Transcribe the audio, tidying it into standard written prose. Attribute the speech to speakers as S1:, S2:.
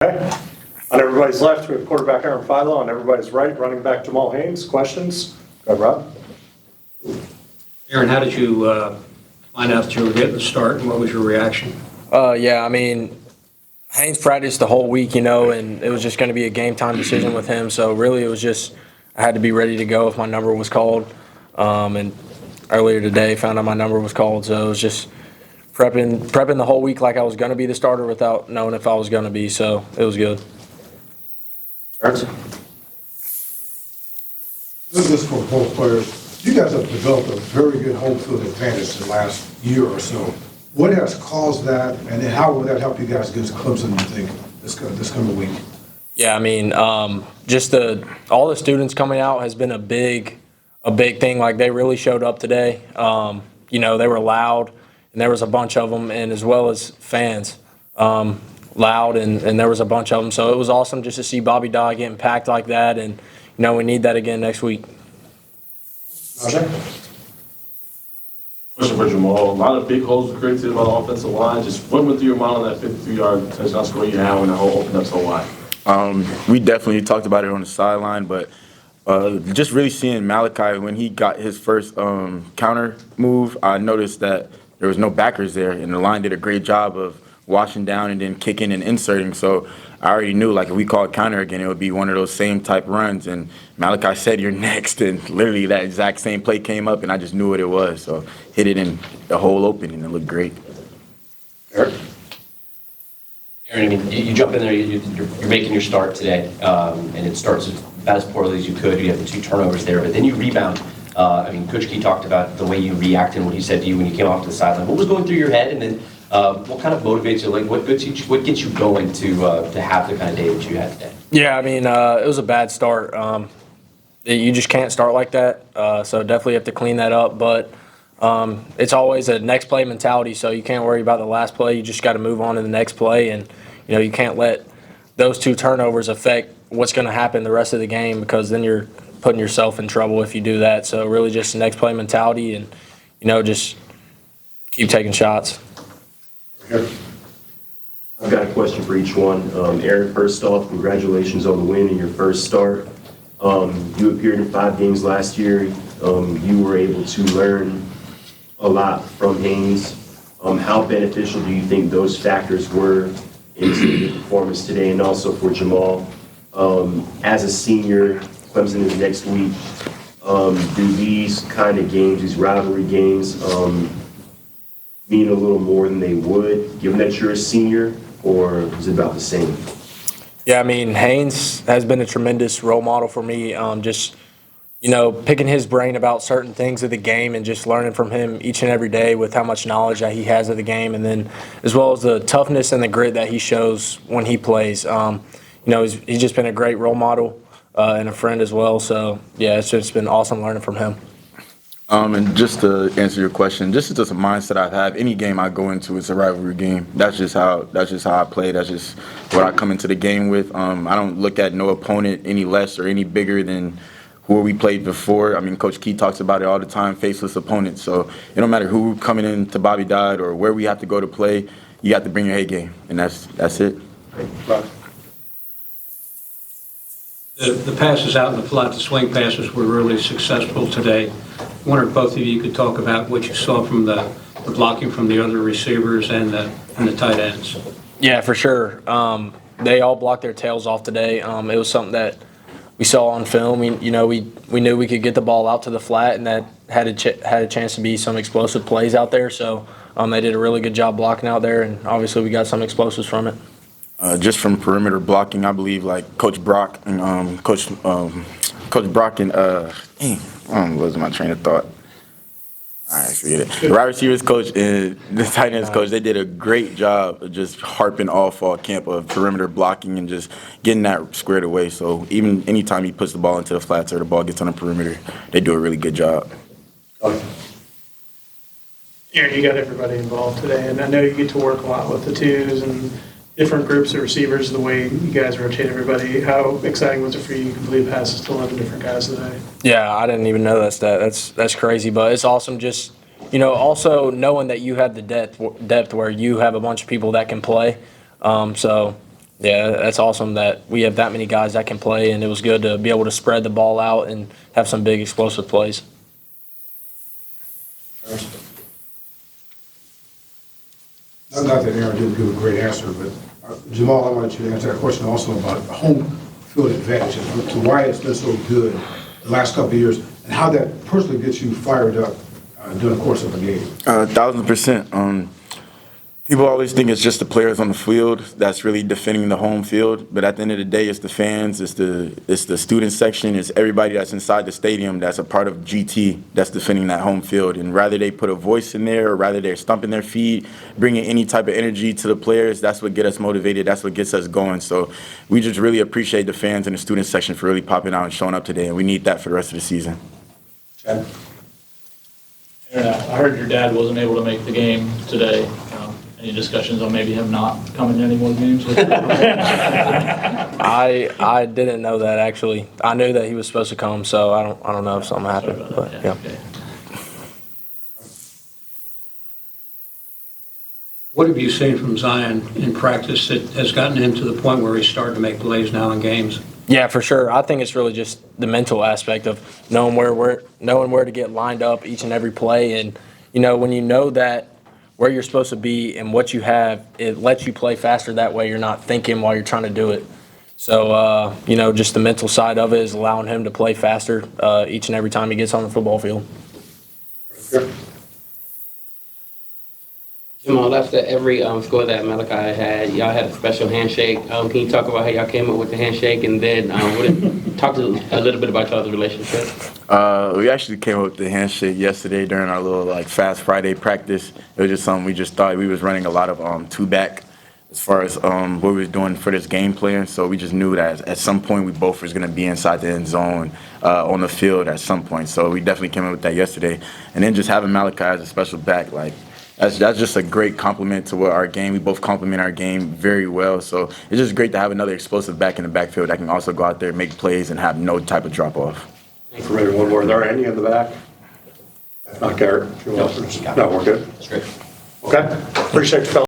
S1: Okay. On everybody's left, we have quarterback Aaron Philo. On everybody's right, running back Jamal Haynes. Questions? Go ahead, Rob.
S2: Aaron, how did you find out that you were getting the start, and what was your reaction?
S3: Haynes practiced the whole week, and it was just going to be a game time decision with him. So really, it was just I had to be ready to go if my number was called. And earlier today, found out my number was called, so it was just prepping the whole week like I was going to be the starter without knowing if I was going to be. So it was good.
S1: Ernst?
S4: This is for both players. You guys have developed a very good home field advantage the last year or so. What has caused that, and then how will that help you guys against Clemson, you think, this coming week?
S3: Yeah, just all the students coming out has been a big thing. Like, they really showed up today. They were loud, and there was a bunch of them, and as well as fans, loud, and there was a bunch of them. So it was awesome just to see Bobby Dodd getting packed like that, and we need that again next week.
S1: Okay.
S5: Question for Jamal. A lot of big holes were created by the offensive line. Just what went through your mind on that 53-yard touchdown score you had when the hole opened up so wide?
S6: We definitely talked about it on the sideline, but just really seeing Malachi when he got his first counter move, I noticed that there was no backers there, and the line did a great job of washing down and then kicking and inserting. So I already knew, like, if we called counter again, it would be one of those same type runs. And Malachi said, "You're next," and literally that exact same play came up, and I just knew what it was. So hit it in the hole open, and it looked great.
S1: Eric?
S7: Aaron, you jump in there, you're making your start today, and it starts about as poorly as you could. You have the 2 turnovers there, but then you rebound. Coach Key talked about the way you reacted and what he said to you when you came off to the sideline. What was going through your head, and then what kind of motivates you? Like, what gets you going to have the kind of day that you had today?
S3: Yeah, it was a bad start. You just can't start like that, so definitely have to clean that up. But it's always a next play mentality, so you can't worry about the last play. You just got to move on to the next play, and you can't let those 2 turnovers affect what's going to happen the rest of the game, because then you're putting yourself in trouble if you do that. So really just the next play mentality, and just keep taking shots.
S8: I've got a question for each one. Aaron, first off, congratulations on the win in your first start. You appeared in 5 games last year. You were able to learn a lot from Haynes. How beneficial do you think those factors were into your performance today? And also for Jamal, as a senior, Clemson is next week. Do these kind of games, these rivalry games, mean a little more than they would, given that you're a senior, or is it about the same?
S3: Yeah, Haynes has been a tremendous role model for me. Picking his brain about certain things of the game and just learning from him each and every day with how much knowledge that he has of the game, and then as well as the toughness and the grit that he shows when he plays. He's just been a great role model and a friend as well. So, yeah, it's just been awesome learning from him.
S6: And just to answer your question, just a mindset I have. Any game I go into, it's a rivalry game. That's just how I play. That's just what I come into the game with. I don't look at no opponent any less or any bigger than who we played before. Coach Key talks about it all the time, faceless opponents. So it don't matter who coming into Bobby Dodd or where we have to go to play, you have to bring your A game, and that's it.
S2: The passes out in the flat, the swing passes were really successful today. I wonder if both of you could talk about what you saw from the blocking from the other receivers and the tight ends.
S3: Yeah, for sure. They all blocked their tails off today. It was something that we saw on film. We knew we could get the ball out to the flat, and that had a chance to be some explosive plays out there. So they did a really good job blocking out there, and obviously we got some explosives from it.
S6: Just from perimeter blocking, I believe, like Coach Brock and Coach Brock and what's my train of thought? All right, forget it. The wide receivers coach and the tight ends coach, they did a great job of just harping all fall camp of perimeter blocking and just getting that squared away. So even anytime he puts the ball into the flats or the ball gets on the perimeter, they do a really good job.
S9: Aaron, you got everybody involved today, and I know you get to work a lot with the twos and different groups of receivers, the way you guys rotate everybody. How exciting was it for you to complete passes to 11 different guys today?
S3: Yeah, I didn't even know that stat. That's crazy, but it's awesome just, also knowing that you have the depth where you have a bunch of people that can play. So Yeah, that's awesome that we have that many guys that can play, and it was good to be able to spread the ball out and have some big explosive plays.
S4: Not that Aaron didn't give a great answer, but Jamal, I wanted you to answer that question also about home field advantage, and to why it's been so good the last couple of years, and how that personally gets you fired up during the course of a game.
S6: 1,000%. People always think it's just the players on the field that's really defending the home field, but at the end of the day, it's the fans, it's the student section, it's everybody that's inside the stadium that's a part of GT that's defending that home field. And rather they put a voice in there, or rather they're stomping their feet, bringing any type of energy to the players, that's what gets us motivated, that's what gets us going. So we just really appreciate the fans and the student section for really popping out and showing up today, and we need that for the rest of the season.
S1: Chad?
S10: I heard your dad wasn't able to make the game today. Any discussions on maybe him not coming to any more games?
S3: I didn't know that actually. I knew that he was supposed to come, so I don't know if something happened. But yeah.
S10: Okay.
S2: What have you seen from Zion in practice that has gotten him to the point where he's starting to make plays now in games?
S3: Yeah, for sure. I think it's really just the mental aspect of knowing where to get lined up each and every play, and when you know that where you're supposed to be and what you have, it lets you play faster that way. You're not thinking while you're trying to do it. So, just the mental side of it is allowing him to play faster each and every time he gets on the football field.
S11: Jamal, after every score that Malachi had, y'all had a special handshake. Can you talk about how y'all came up with the handshake, and then talk a little bit about y'all's relationship?
S6: We actually came up with the handshake yesterday during our little Fast Friday practice. It was just something we just thought. We was running a lot of two-back as far as what we was doing for this game plan. So we just knew that at some point we both was going to be inside the end zone on the field at some point. So we definitely came up with that yesterday. And then just having Malachi as a special back, that's just a great compliment to what our game. We both complement our game very well. So it's just great to have another explosive back in the backfield that can also go out there, make plays, and have no type of drop-off.
S1: Ready, one more. Are there any in the back? Not Garrett?
S7: No,
S1: No, we're good.
S7: That's great.
S1: Okay. Appreciate you, fellas.